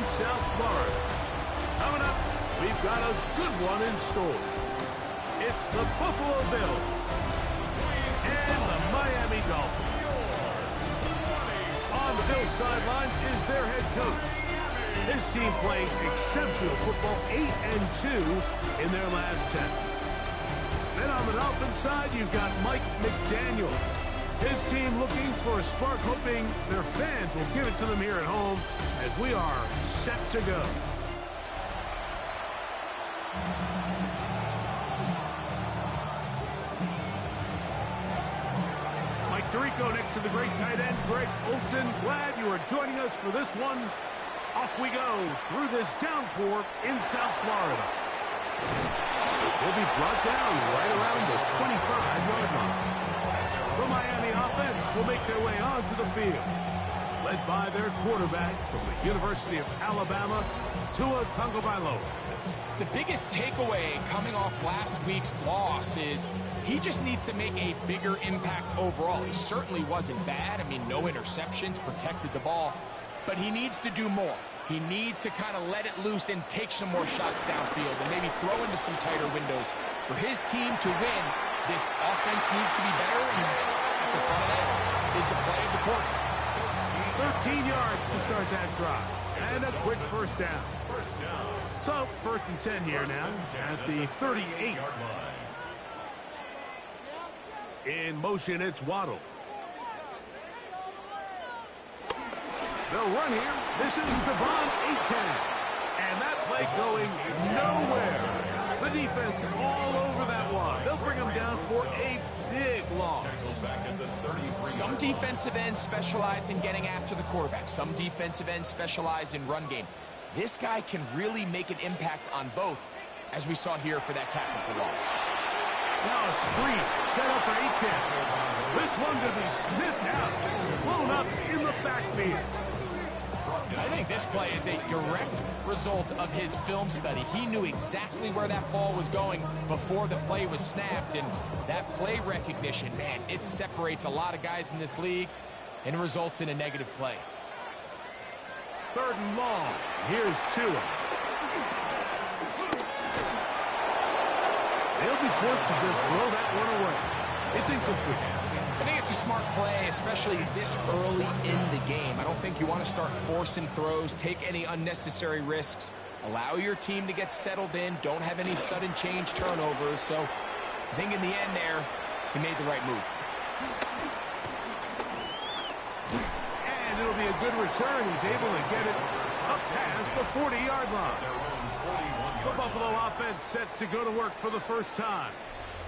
in South Florida. Coming up, we've got a good one in store. It's the Buffalo Bills and the Miami Dolphins. On the Bills sideline is their head coach. His team playing exceptional football, 8-2 in their last 10. Then on the Dolphins side, you've got Mike McDaniel. His team looking for a spark, hoping their fans will give it to them here at home as we are set to go. Mike Tirico next to the great tight end, Greg Olsen. Glad you are joining us for this one. Off we go through this downpour in South Florida. Will be brought down right around the 25-yard line. The Miami offense will make their way onto the field, led by their quarterback from the University of Alabama, Tua Tagovailoa. The biggest takeaway coming off last week's loss is he just needs to make a bigger impact overall. He certainly wasn't bad. I mean, no interceptions, protected the ball, but he needs to do more. He needs to kind of let it loose and take some more shots downfield and maybe throw into some tighter windows. For his team to win, this offense needs to be better, and at the front of that is the play of the quarter. 13 yards to start that drive, and a quick first down. So, 1st and 10 here now at the 38. In motion, it's Waddle. They'll run here. This is Devon Achane. And that play going nowhere. The defense all over that one. They'll bring him down for a big loss. Some defensive ends specialize in getting after the quarterback. Some defensive ends specialize in run game. This guy can really make an impact on both, as we saw here for that tackle for loss. Now a screen set up for Achane. This one to be sniffed out. Blown up in the backfield. I think this play is a direct result of his film study. He knew exactly where that ball was going before the play was snapped, and that play recognition, man, it separates a lot of guys in this league and results in a negative play. 3rd and long. Here's Tua. They'll be forced to just throw that one away. It's incomplete. I think it's a smart play, especially this early in the game. I don't think you want to start forcing throws, take any unnecessary risks, allow your team to get settled in, don't have any sudden change turnovers. So I think in the end there, he made the right move. And it'll be a good return. He's able to get it up past the 40-yard line. The Buffalo offense set to go to work for the first time.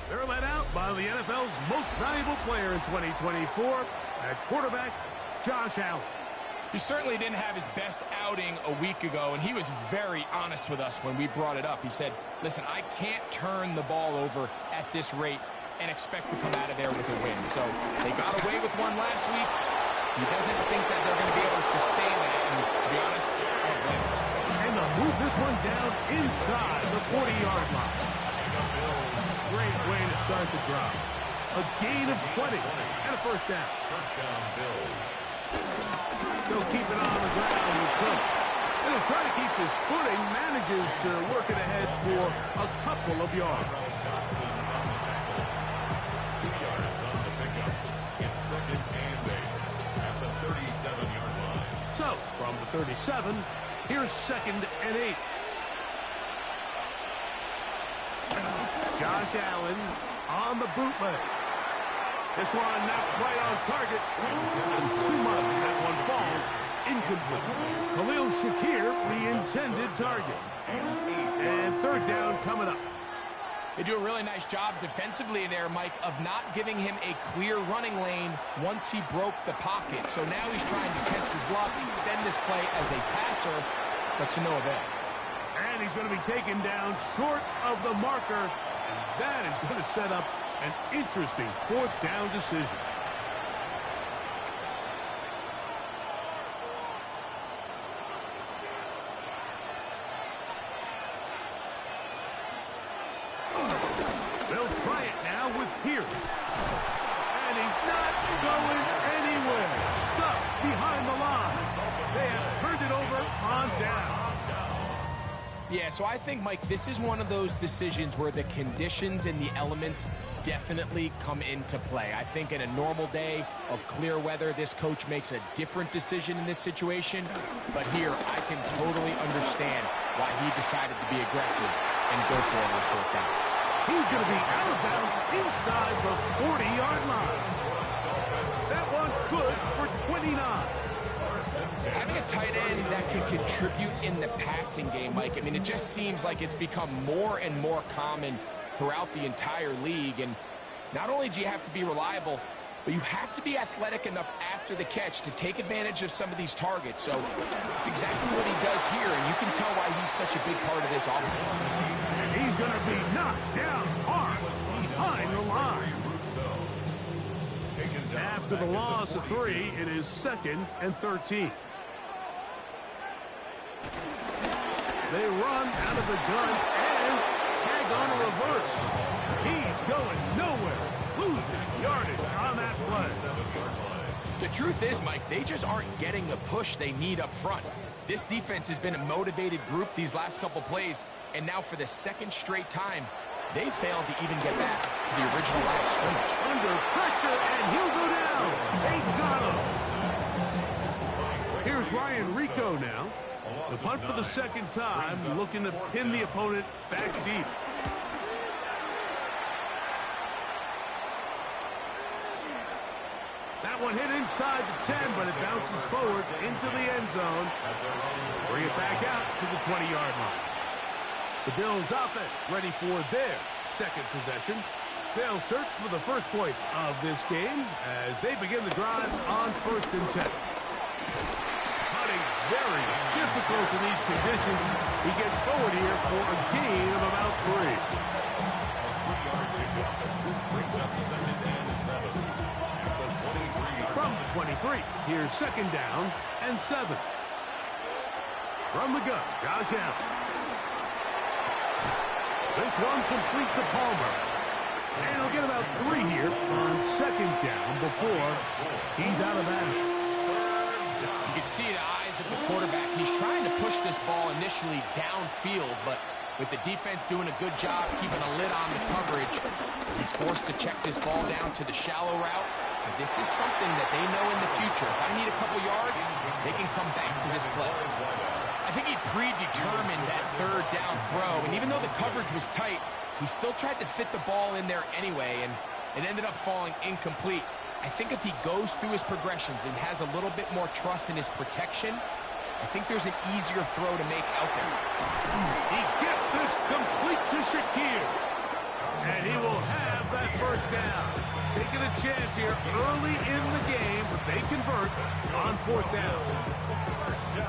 They're led out by the NFL's most valuable player in 2024, at quarterback, Josh Allen. He certainly didn't have his best outing a week ago, and he was very honest with us when we brought it up. He said, listen, I can't turn the ball over at this rate and expect to come out of there with a win. So they got away with one last week. He doesn't think that they're going to be able to sustain that, and to be honest, I don't blame him. And they'll move this one down inside the 40-yard line. Great way to start the drive. A gain of 20 and a first down. They'll keep it on the ground with Cook. And he'll try to keep his footing, manages to work it ahead for a couple of yards. It's 2nd and 8 at the 37-yard line. So, from the 37, here's 2nd and 8. Josh Allen on the bootleg. This one not quite on target. And too much. That one falls incomplete. Khalil Shakir, the intended target. And 3rd down coming up. They do a really nice job defensively there, Mike, of not giving him a clear running lane once he broke the pocket. So now he's trying to test his luck, extend this play as a passer, but to no avail. And he's going to be taken down short of the marker. And that is going to set up an interesting 4th down decision. They'll try it now with Pierce. And he's not going anywhere. Stuck behind the line. They have turned it over on down. Yeah, so I think, Mike, this is one of those decisions where the conditions and the elements definitely come into play. I think in a normal day of clear weather, this coach makes a different decision in this situation. But here, I can totally understand why he decided to be aggressive and go for it on fourth down. He's going to be out of bounds inside the 40-yard line. That one good for 29. Having a tight end that can contribute in the passing game, Mike, I mean, it just seems like it's become more and more common throughout the entire league. And not only do you have to be reliable, but you have to be athletic enough after the catch to take advantage of some of these targets. So it's exactly what he does here, and you can tell why he's such a big part of this offense. And he's going to be knocked down hard behind the line. After the loss of 3, it is 2nd and 13. They run out of the gun and tag on a reverse. He's going nowhere. Losing yardage on that play. The truth is, Mike, they just aren't getting the push they need up front. This defense has been a motivated group these last couple plays, and now for the second straight time, they failed to even get back to the original line of scrimmage. Under pressure, and he'll go down. They got him. Here's Ryan Rico now. The punt for the second time, looking to pin the opponent back deep. That one hit inside the 10, but it bounces forward into the end zone. Bring it back out to the 20-yard line. The Bills offense ready for their second possession. They'll search for the first points of this game as they begin the drive on 1st and 10. Hunting very difficult in these conditions. He gets forward here for a gain of about 3. From the 23, here's 2nd down and 7. From the gun, Josh Allen. This one complete to Palmer. And he'll get about 3 here on 2nd down before he's out of bounds. You can see the eyes of the quarterback. He's trying to push this ball initially downfield, but with the defense doing a good job keeping a lid on the coverage, he's forced to check this ball down to the shallow route. But this is something that they know in the future. If I need a couple yards, they can come back to this play. I think he predetermined that 3rd down throw, and even though the coverage was tight, he still tried to fit the ball in there anyway, and it ended up falling incomplete. I think if he goes through his progressions and has a little bit more trust in his protection, I think there's an easier throw to make out there. He gets this complete to Shakir, and he will have that 1st down. Taking a chance here early in the game, but they convert on 4th down.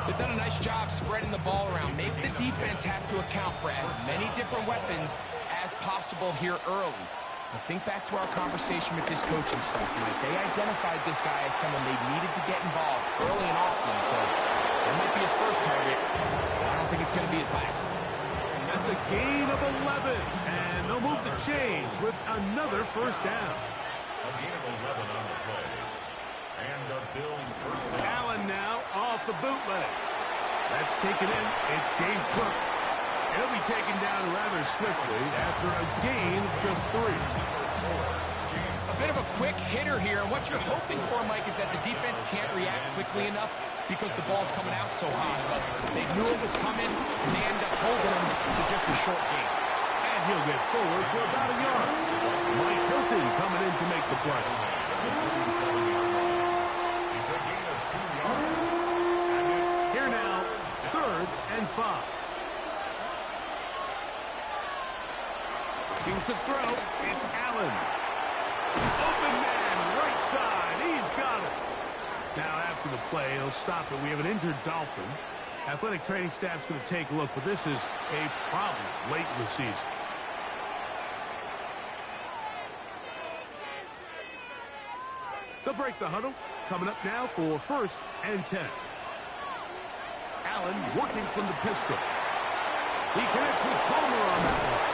They've done a nice job spreading the ball around. Make the defense have to account for as many different weapons as possible here early. Now think back to our conversation with this coaching staff. They identified this guy as someone they needed to get involved early and often, so that might be his first target. I don't think it's going to be his last. And that's a gain of 11, and they'll move the chains with another 1st down. A gain of 11 on the play. And the Bills' 1st down. Allen now off the bootleg. That's taken in. It's James Cook. He'll be taken down rather swiftly after a gain of just 3. A bit of a quick hitter here, and what you're hoping for, Mike, is that the defense can't react quickly enough because the ball's coming out so hot. But they knew it was coming, and they end up holding him to just a short gain. And he'll get forward for about a yard. Mike Hilton coming in to make the play. Here now, 3rd and 5. Looking to throw, it's Allen. Open man, right side, he's got it. Now after the play, he'll stop it. We have an injured Dolphin. Athletic training staff's going to take a look, but this is a problem late in the season. They'll break the huddle. Coming up now for 1st and 10. Allen working from the pistol. He connects with Palmer on that one.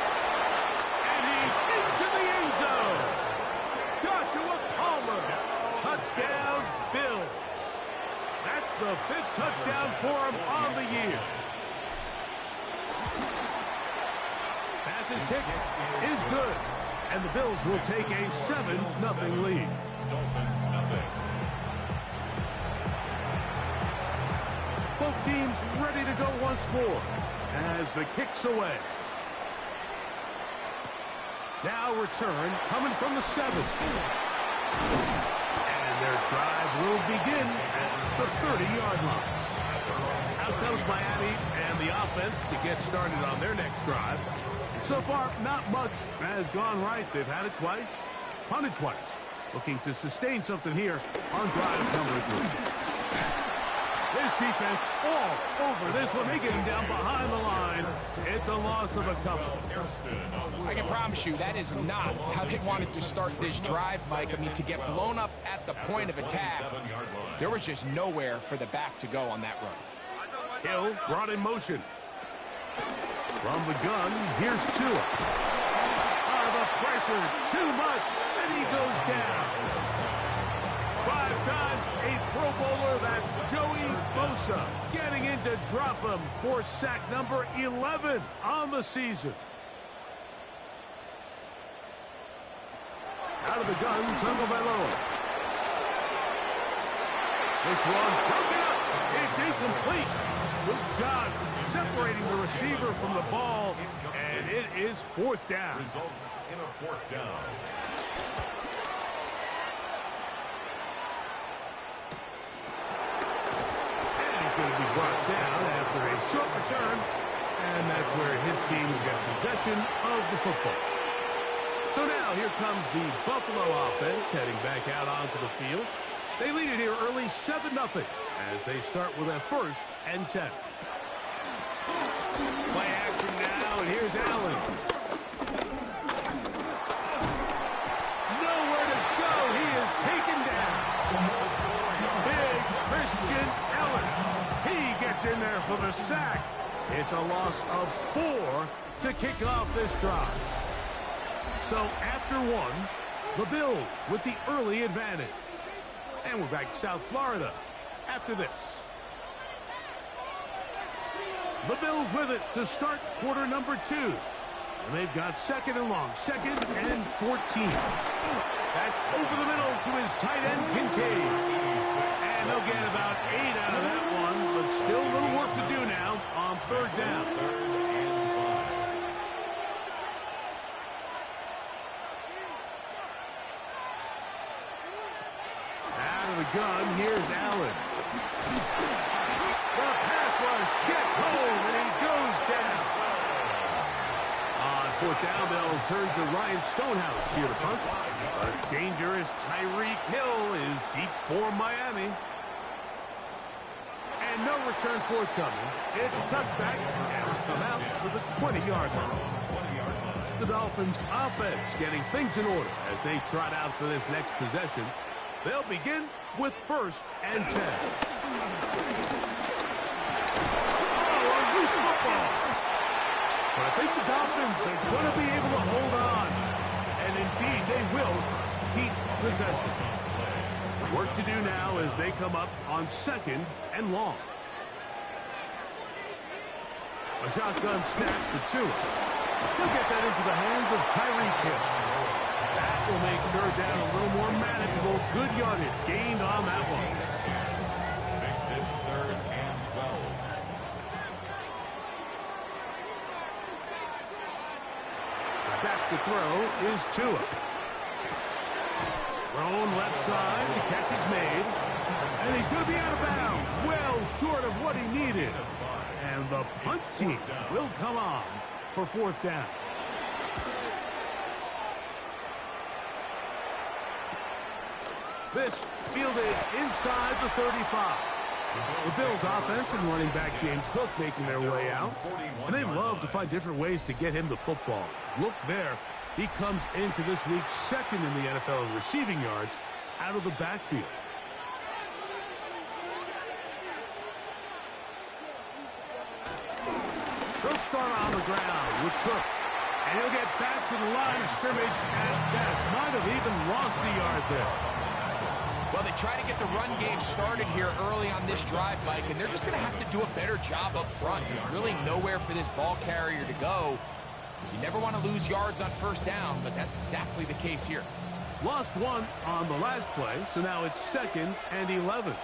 And he's into the end zone. Joshua Palmer. Touchdown, Bills. That's the 5th touchdown for him on the year. Davis's kick is good. And the Bills will take a 7-0 lead. Dolphins nothing. Both teams ready to go once more as the kick's away. Now return coming from the 7. And their drive will begin at the 30-yard line. Out comes Miami and the offense to get started on their next drive. So far, not much has gone right. They've had it twice, punted twice. Looking to sustain something here on drive number 3. This defense all over this one. They get him down behind the line. It's a loss of a couple. I can promise you that is not how they wanted to start this drive, Mike. I mean, to get blown up at the point of attack, there was just nowhere for the back to go on that run. Hill brought in motion. From the gun, here's Tua. The pressure, too much, and he goes down. 5 times a Pro Bowler, that's Joey Bosa, getting in to drop him for sack number 11 on the season. Out of the gun, Tagovailoa. This one broken up. It's incomplete. Good job separating the receiver from the ball, and it is 4th down. Results in a 4th down. And he's going to be brought down after a short return, and that's where his team will get possession of the football. So now here comes the Buffalo offense heading back out onto the field. They lead it here early 7-0 as they start with a 1st and 10. Play action now, and here's Allen. Nowhere to go. He is taken down. Big Christian Ellis. He gets in there for the sack. It's a loss of 4 to kick off this drive. So after 1, the Bills with the early advantage. And we're back to South Florida after this. The Bills with it to start quarter number 2. And they've got 2nd and long, 2nd and 14. That's over the middle to his tight end, Kincaid. And they'll get about 8 out of that one, but still a little work to do now on 3rd down. Out of the gun, here's Allen. The pass rush gets home, and he goes down. On 4th down, they'll turn to Ryan Stonehouse here to punt. A dangerous Tyreek Hill is deep for Miami. And no return forthcoming. It's a touchback, and it's come out to the 20-yard line. The Dolphins offense getting things in order as they trot out for this next possession. They'll begin with 1st and 10. But I think the Dolphins are going to be able to hold on. And indeed, they will keep possession. Work to do now as they come up on 2nd and long. A shotgun snap for Tua. He'll get that into the hands of Tyreek Hill. That will make 3rd down a little more manageable. Good yardage gained on that one. Makes it 3rd and 12. Back to throw is Tua. Thrown left side. The catch is made. And he's going to be out of bounds. Well short of what he needed. And the punt team will come on for 4th down. This fielded inside the 35. The Bills offense and running back James Cook making their way out. And they love to find different ways to get him the football. Look there. He comes into this week 2nd in the NFL in receiving yards out of the backfield. They'll start on the ground with Cook. And he'll get back to the line of scrimmage at best. Might have even lost a yard there. Well, they try to get the run game started here early on this drive, Mike, and they're just going to have to do a better job up front. There's really nowhere for this ball carrier to go. You never want to lose yards on first down, but that's exactly the case here. Lost one on the last play, so now it's 2nd and 11. And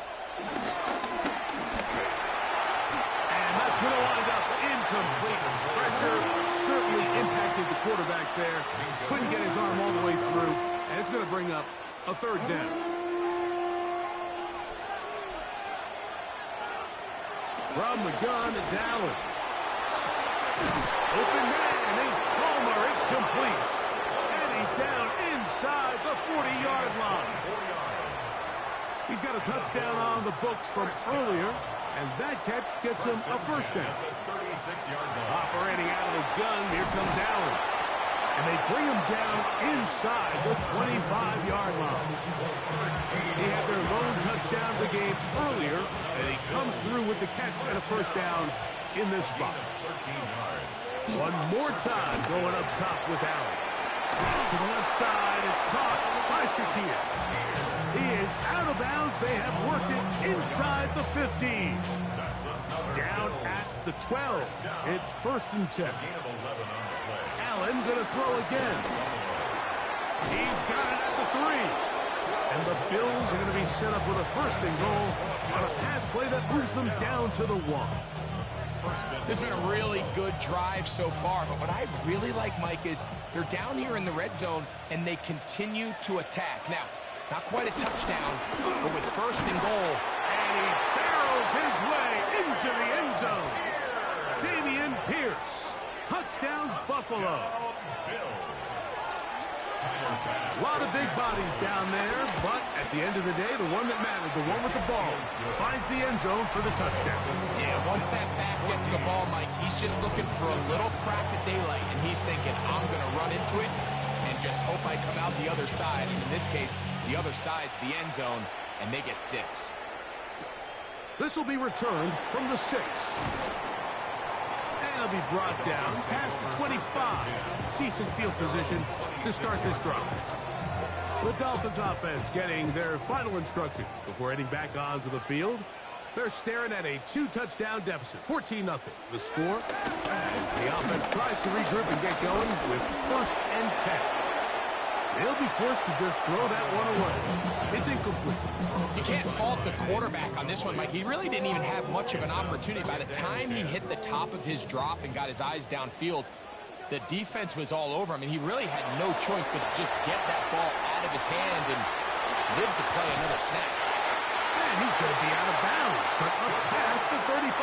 that's going to wind up incomplete. Pressure certainly impacted the quarterback there. Couldn't get his arm all the way through, and it's going to bring up a 3rd down. From the gun, it's Allen. Open man is Palmer. It's complete. And he's down inside the 40-yard line. He's got a touchdown on the books from earlier, and that catch gets him a 1st down. Operating out of the gun, here comes Allen. And they bring him down inside the 25-yard line. He had their lone touchdown of the game earlier, and he comes through with the catch and a 1st down in this spot. One more time going up top with Allen. To the left side, it's caught by Shakir. He is out of bounds. They have worked it inside the 15. Down at the 12. It's 1st and 10. Allen going to throw again. He's got it at the 3. And the Bills are going to be set up with a 1st and goal on a pass play that moves them down to the 1. This has been a really good drive so far, but what I really like, Mike, is they're down here in the red zone, and they continue to attack. Now, not quite a touchdown, but with 1st and goal. And he barrels his way into the end zone. Dameon Pierce. Touchdown, Buffalo. A lot of big bodies down there, but at the end of the day, the one that mattered, the one with the ball, finds the end zone for the touchdown. Yeah, once that back gets the ball, Mike, he's just looking for a little crack of daylight, and he's thinking, I'm going to run into it and just hope I come out the other side. And in this case, the other side's the end zone, and they get 6. This will be returned from the 6. And it'll be brought down past the 25. Decent field position to start this drive. The Dolphins offense getting their final instructions before heading back onto the field. They're staring at a 2-touchdown deficit, 14-0. The score, as the offense tries to regroup and get going with 1st and 10. They'll be forced to just throw that one away. It's incomplete. You can't fault the quarterback on this one, Mike. He really didn't even have much of an opportunity. By the time he hit the top of his drop and got his eyes downfield, the defense was all over him, and he really had no choice but to just get that ball out of his hand and live to play another snap. And he's going to be out of bounds, but up past the 35.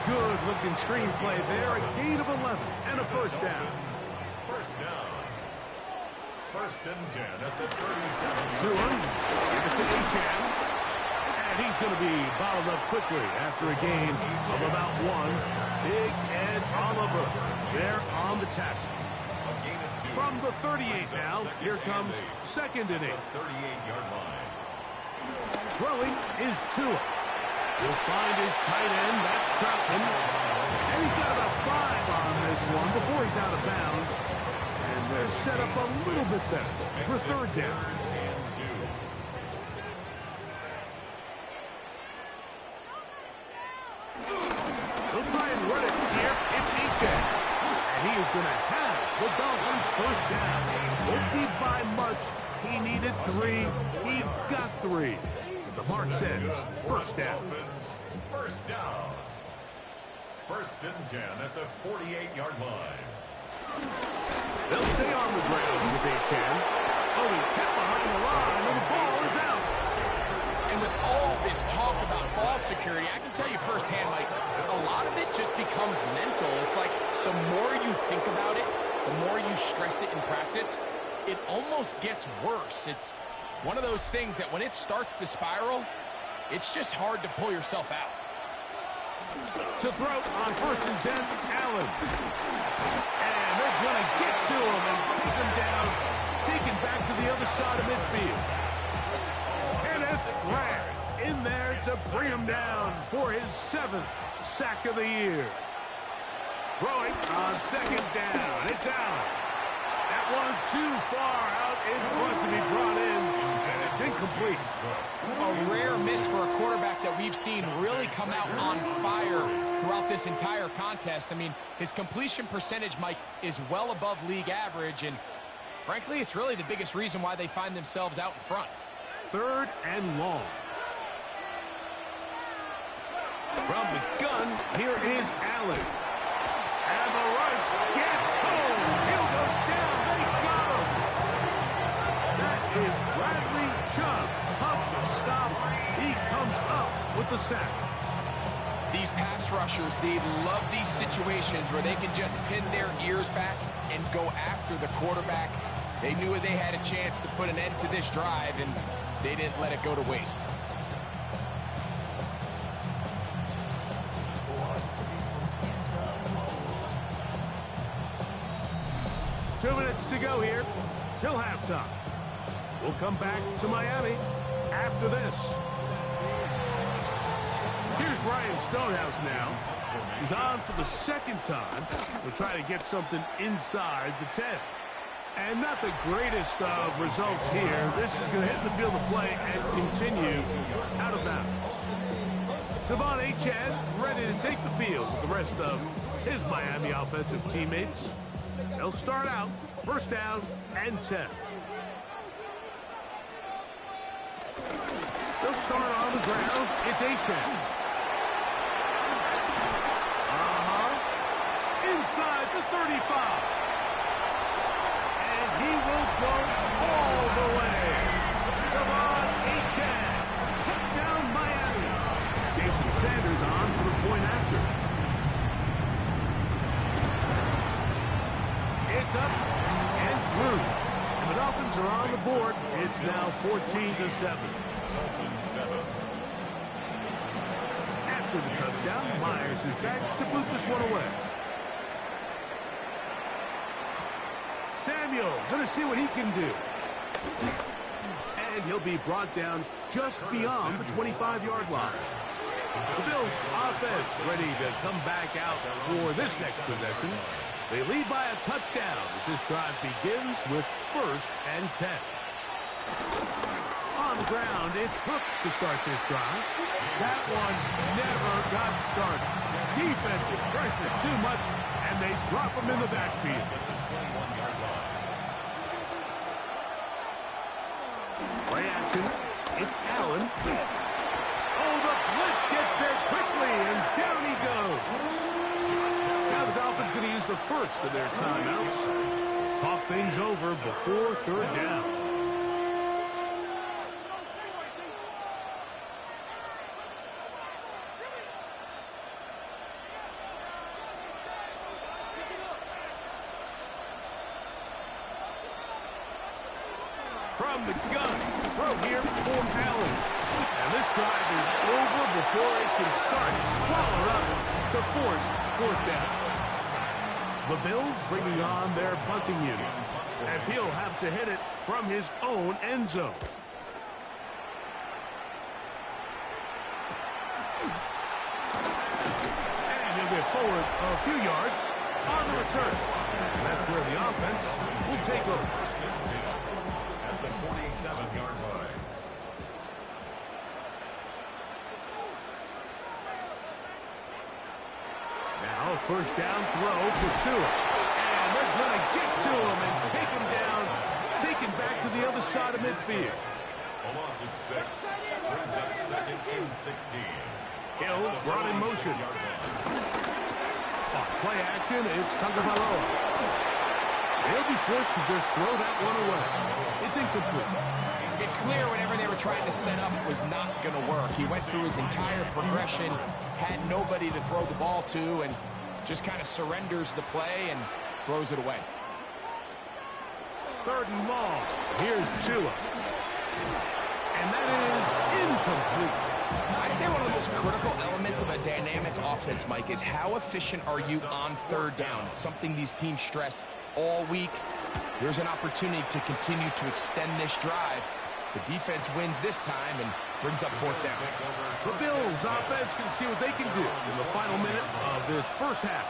Good-looking screenplay there, a gain of 11 and a 1st down. 1st and 10 at the 37. Tua, give it to Achane. And he's going to be bottled up quickly after a gain of about 1. Big Ed Oliver there on the tackle. From the 38 now, here comes 2nd and 8. 38-yard line. Throwing is Tua. He'll find his tight end. That's Troutman. And he's got about 5 on this one before he's out of bounds. And they're set up a little bit better for 3rd down. They'll try and run it here. It's Achane. And he is going to have the Dolphins' 1st down. Won't be by much. He needed 3. He got 3. The mark says 1st down. 1st down. 1st and 10 at the 48-yard line. They'll stay on the ground with Achane. Oh, he's kept behind the line, and the ball is out. And with all this talk about ball security, I can tell you firsthand, Mike, a lot of it just becomes mental. It's like the more you think about it, the more you stress it in practice, it almost gets worse. It's one of those things that when it starts to spiral, it's just hard to pull yourself out. To throw on 1st and 10, Allen. And they're going to get to him and take him down, taken back to the other side of midfield. Kenneth Grant in there to bring him down for his 7th sack of the year. Throwing on 2nd down, it's Allen. That one too far out in front to be brought in. And it's It's incomplete. A rare miss for a quarterback that we've seen really come out on fire throughout this entire contest. I mean, his completion percentage, Mike, is well above league average, and frankly, it's really the biggest reason why they find themselves out in front. 3rd and long. From the gun, here is Allen. And the rush gets home. He'll go down. They got him. That is Bradley Chubb. Tough to stop. He comes up with the sack. These pass rushers, they love these situations where they can just pin their ears back and go after the quarterback. They knew they had a chance to put an end to this drive, and they didn't let it go to waste. Two minutes to go here till halftime. We'll come back to Miami after this. Here's Ryan Stonehouse now. He's on for the 2nd time. We'll try to get something inside the 10. And not the greatest of results here. This is going to hit the field of play and continue out of bounds. Devon Achane ready to take the field with the rest of his Miami offensive teammates. They'll start out 1st down and 10. They'll start on the ground. It's Achane. Inside the 35. And he will go all the way. Devon Achane. Touchdown Miami. Jason Sanders on for the point after. It's up and through. And the Dolphins are on the board. It's now 14-7. After the touchdown, Myers is back to boot this one away. Samuel going to see what he can do. And he'll be brought down just beyond the 25-yard line. The Bills offense ready to come back out for this next possession. They lead by a touchdown as this drive begins with 1st and 10. On the ground, it's Cook to start this drive. That one never got started. Defensive pressure too much, and they drop him in the backfield. Play action. It's Allen. Oh, the blitz gets there quickly, and down he goes. Now the Dolphins going to use the first of their timeouts. Talk things over before 3rd down. From the gun, throw here for Allen. And this drive is over before it can start. Swallow up to force 4th down. The Bills bringing on their punting unit as he'll have to hit it from his own end zone. And he'll get forward a few yards on the return. And that's where the offense will take over. At the 47-yard line. Now, 1st down throw for Tua. And they're going to get to him and take him down, taken back to the other side of midfield. A loss at 6. Brings up 2nd and 16. Hill brought in motion. On play action, it's Tagovailoa. They'll be forced to just throw that one away. It's incomplete. It's clear whatever they were trying to set up was not going to work. He went through his entire progression, had nobody to throw the ball to, and just kind of surrenders the play and throws it away. 3rd and long. Here's Tua. And that is incomplete. I'd say one of the most critical elements of a dynamic offense, Mike, is how efficient are you on 3rd down? It's something these teams stress all week. Here's an opportunity to continue to extend this drive. The defense wins this time and brings up 4th down. The Bills offense can see what they can do in the final minute of this 1st half.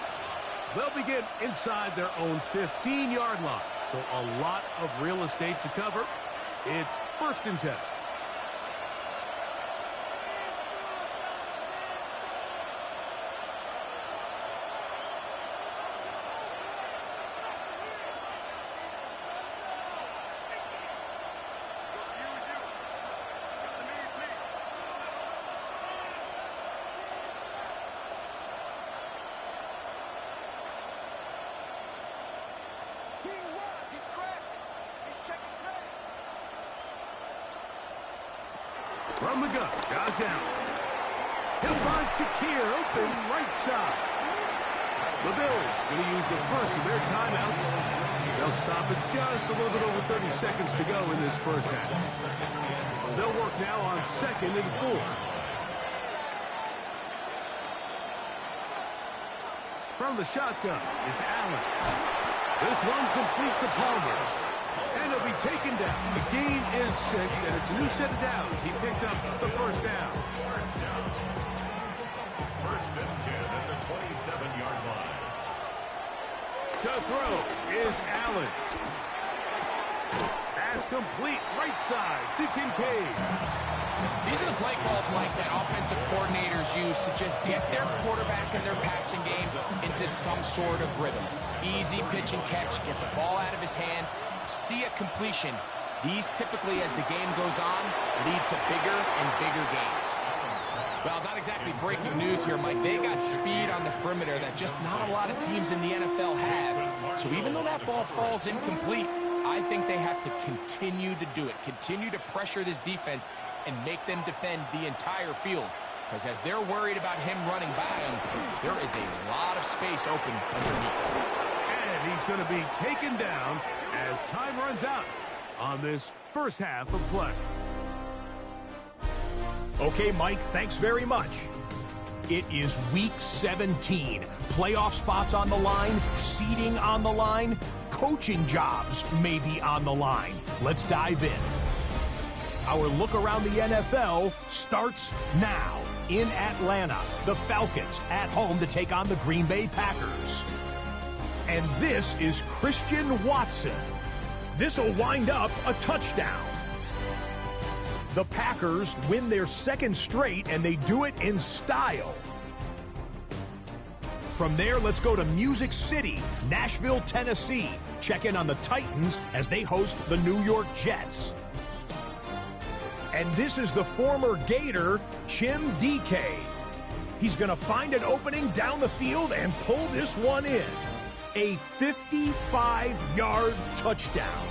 They'll begin inside their own 15-yard line. So a lot of real estate to cover. It's 1st and 10. From the gun, Josh Allen. He'll find Shakir open right side. The Bills going to use the first of their timeouts. They'll stop it just a little bit over 30 seconds to go in this first half. They'll work now on 2nd and 4. From the shotgun, it's Allen. This one complete to Palmer. And it'll be taken down. The gain is 6, and it's a new set of downs. He picked up the first down. First and 10 at the 27-yard line. To throw is Allen. Pass complete right side to Kincaid. These are the play calls, Mike, that offensive coordinators use to just get their quarterback and their passing game into some sort of rhythm. Easy pitch and catch, get the ball out of his hand, see a completion. These typically, as the game goes on, lead to bigger and bigger gains. Well, not exactly breaking news here, Mike. They got speed on the perimeter that just not a lot of teams in the NFL have. So even though that ball falls incomplete, I think they have to continue to do it, continue to pressure this defense and make them defend the entire field. Because as they're worried about him running by them, there is a lot of space open underneath. And he's going to be taken down as time runs out on this first half of play. Okay, Mike, thanks very much. It is week 17. Playoff spots on the line, seeding on the line, coaching jobs may be on the line. Let's dive in. Our look around the NFL starts now. In Atlanta, the Falcons at home to take on the Green Bay Packers. And this is Christian Watson. This will wind up a touchdown. The Packers win their 2nd straight, and they do it in style. From there, let's go to Music City, Nashville, Tennessee. Check in on the Titans as they host the New York Jets. And this is the former Gator, Chim DK. He's going to find an opening down the field and pull this one in. A 55-yard touchdown.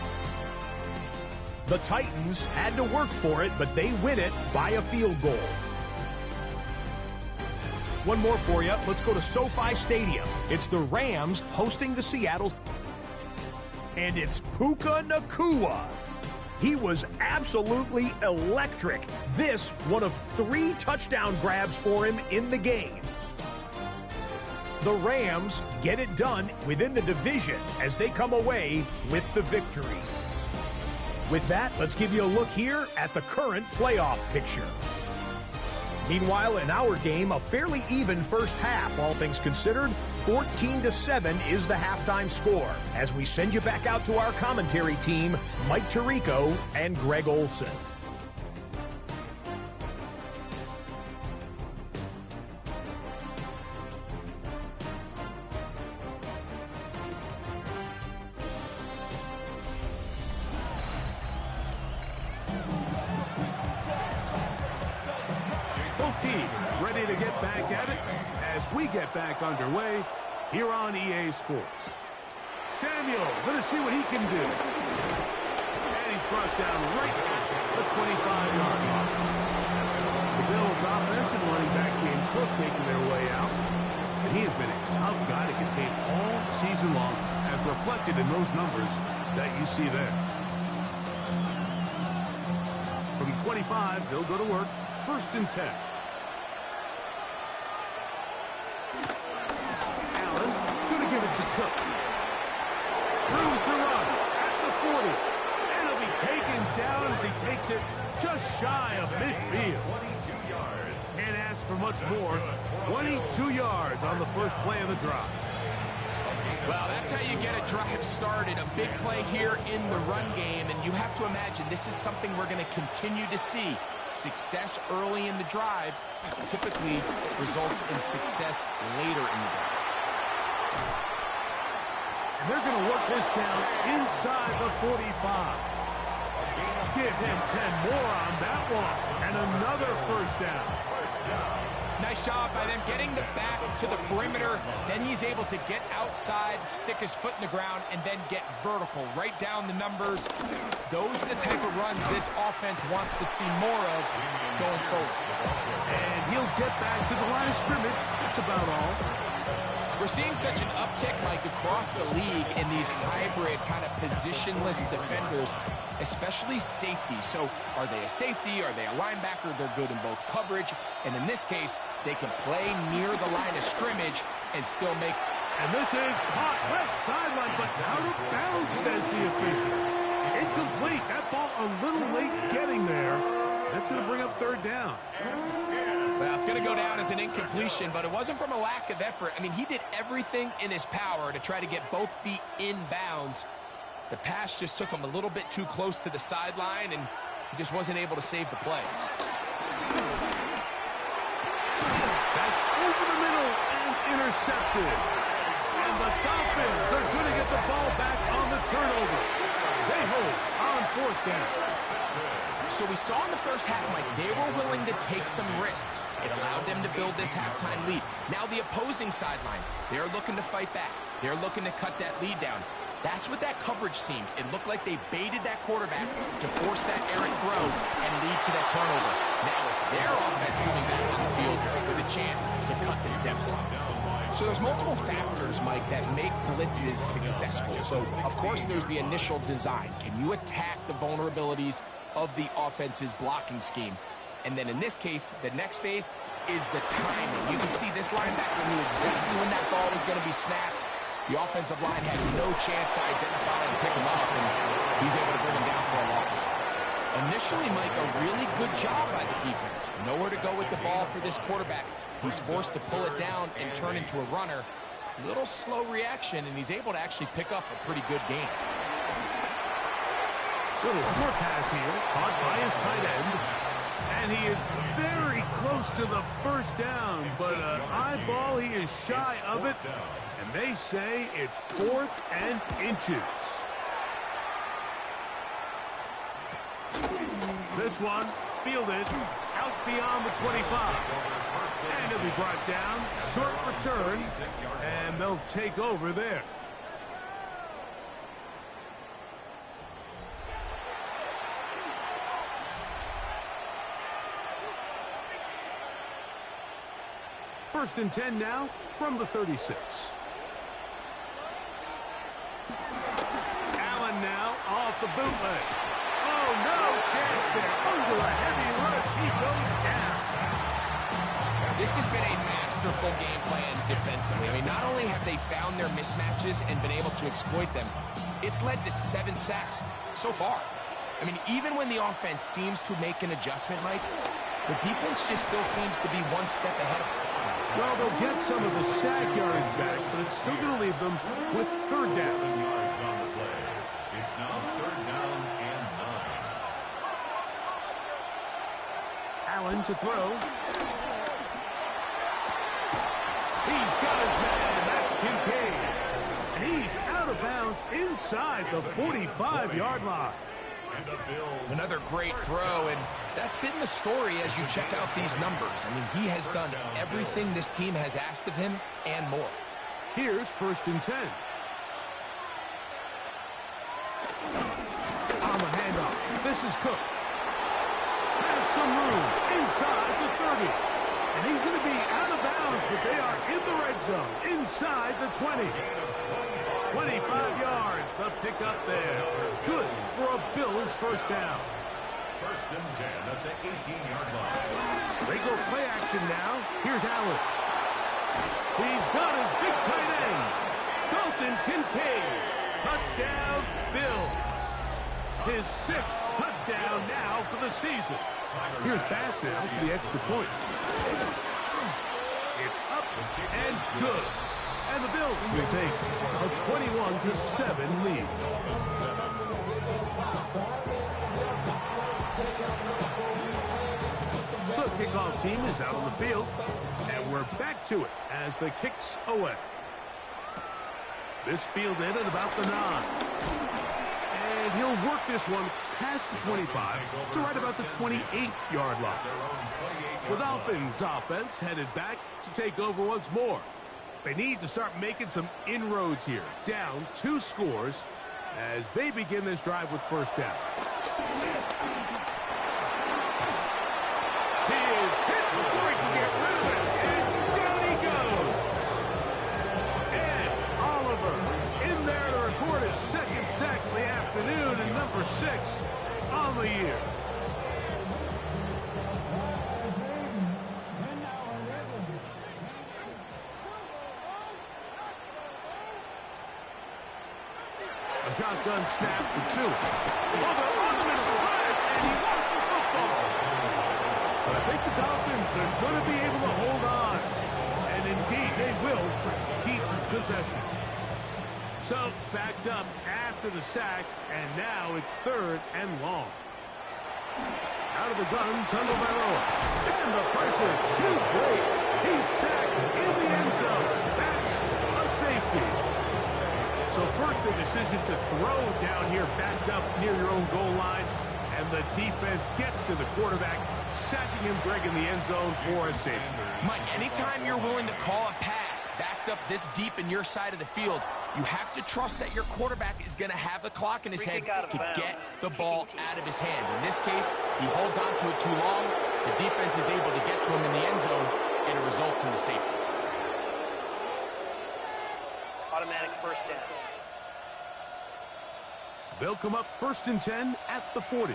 The Titans had to work for it, but they win it by a field goal. One more for you. Let's go to SoFi Stadium. It's the Rams hosting the Seattle. And it's Puka Nacua. He was absolutely electric. This, one of 3 touchdown grabs for him in the game. The Rams get it done within the division as they come away with the victory. With that, let's give you a look here at the current playoff picture. Meanwhile, in our game, a fairly even first half, all things considered. 14-7 is the halftime score. As we send you back out to our commentary team, Mike Tirico and Greg Olson. Both teams ready to get back at it as we get back underway here on EA Sports. Samuel going to see what he can do. And he's brought down right at the 25-yard line. The Bills' offense and running back James Cook making their way out. And he has been a tough guy to contain all season long, as reflected in those numbers that you see there. From 25, they'll go to work. 1st and 10. Allen going to give it to Cook. Room to rush at the 40. And he'll be taken down as he takes it just shy of midfield. 22 yards. Can't ask for much more. 22 yards on the first play of the drive. Well, that's how you get a drive started. A big play here in the run game, and you have to imagine this is something we're going to continue to see. Success early in the drive typically results in success later in the drive. And they're going to work this down inside the 45. Give him 10 more on that one. And another first down. Nice job by them getting the back to the perimeter. Then he's able to get outside, stick his foot in the ground, and then get vertical. Right down the numbers. Those are the type of runs this offense wants to see more of going forward. And he'll get back to the line of scrimmage. That's about all. We're seeing such an uptick, Mike, across the league in these hybrid kind of positionless defenders, especially safety. So are they a safety? Are they a linebacker? They're good in both coverage. And in this case, they can play near the line of scrimmage and still make... And this is caught left sideline, but out of bounds, says the official. Incomplete. That ball a little late getting there. That's going to bring up third down. Well, it's going to go down as an incompletion, but it wasn't from a lack of effort. I mean, he did everything in his power to try to get both feet in bounds. The pass just took him a little bit too close to the sideline, and he just wasn't able to save the play. That's over the middle and intercepted. And the Dolphins are going to get the ball back on the turnover. They hold on fourth down. So we saw in the first half, Mike, they were willing to take some risks. It allowed them to build this halftime lead. Now the opposing sideline, they're looking to fight back. They're looking to cut that lead down. That's what that coverage seemed. It looked like they baited that quarterback to force that errant throw and lead to that turnover. Now it's their offense coming back on the field with a chance to cut this deficit. So there's multiple factors, Mike, that make blitzes successful. So, of course, there's the initial design. Can you attack the vulnerabilities of the offense's blocking scheme? And then in this case, the next phase is the timing. You can see this linebacker knew exactly when that ball was going to be snapped. The offensive line had no chance to identify and pick him up, and he's able to bring him down for a loss. Initially, Mike, a really good job by the defense. Nowhere to go with the ball for this quarterback. He's forced to pull it down and turn into a runner. Little slow reaction, and he's able to actually pick up a pretty good game. Little short pass here, caught by his tight end. And he is very close to the first down, but an eyeball, he is shy of it. And they say it's 4th and inches. This one fielded out beyond the 25. And he'll be brought down, short return, and they'll take over there. First and 10 now from the 36. Allen now off the bootleg. Oh, no chance there. Under a heavy rush, he goes down. This has been a masterful game plan defensively. I mean, not only have they found their mismatches and been able to exploit them, it's led to 7 sacks so far. I mean, even when the offense seems to make an adjustment, Mike, the defense just still seems to be one step ahead of them. Well, they'll get some of the sack yardage back, but it's still going to leave them with third down. Yards on the play. It's now 3rd down and 9. Allen to throw. He's got his man, and that's Kincaid. And he's out of bounds inside the 45-yard line. Another great throw, and that's been the story as you check out these numbers. I mean, he has done everything this team has asked of him and more. Here's 1st and 10. On the handoff, this is Cook. Has some room inside the 30. And he's going to be out of bounds, but they are in the red zone, inside the 20. 25 yards, the pickup there. Good for a Bills first down. 1st and 10 at the 18-yard line. They go play action now. Here's Allen. He's got his big tight end, Dalton Kincaid. Touchdown, Bills. His 6th touchdown now for the season. Here's Bass now for the extra point. It's up and good. And the Bills will take a 21-7 lead. The kickoff team is out on the field, and we're back to it as the kick's away. This fielded at about the 9. And he'll work this one past the 25 to right about the 28-yard line. The Dolphins offense headed back to take over once more. They need to start making some inroads here. Down 2 scores as they begin this drive with first down. He is hit before he can get rid of it, and down he goes. And Oliver in there to record his second sack of the afternoon and number 6 on the year. A shotgun snap for 2. Oh, they're on him in a flash, and he lost the football. But I think the Dolphins are going to be able to hold on. And indeed, they will keep possession. So, backed up after the sack, and now it's 3rd and long. Out of the gun, Tagovailoa. And the pressure, too great. He's sacked in the end zone. That's a safety. So first the decision to throw down here, backed up near your own goal line, and the defense gets to the quarterback, sacking him, Greg, in the end zone for a safety. Mike, anytime you're willing to call a pass backed up this deep in your side of the field, you have to trust that your quarterback is going to have the clock in his head to get the ball out of his hand. In this case, he holds on to it too long. The defense is able to get to him in the end zone, and it results in the safety. Automatic first down. They'll come up 1st and 10 at the 40.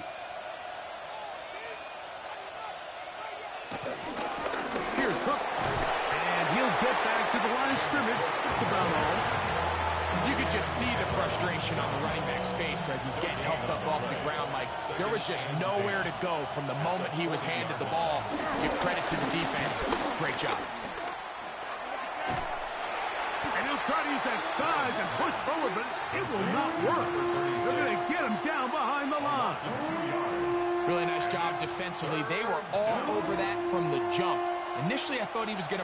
Here's Cook. And he'll get back to the line of scrimmage. That's about all. You could just see the frustration on the running back's face as he's getting helped up off the ground, Mike. There was just nowhere to go from the moment he was handed the ball. Give credit to the defense. Great job. And he'll try to use that size and push forward, but it will not work. They're going to get him down behind the line. Really nice job defensively. They were all over that from the jump. Initially, I thought he was going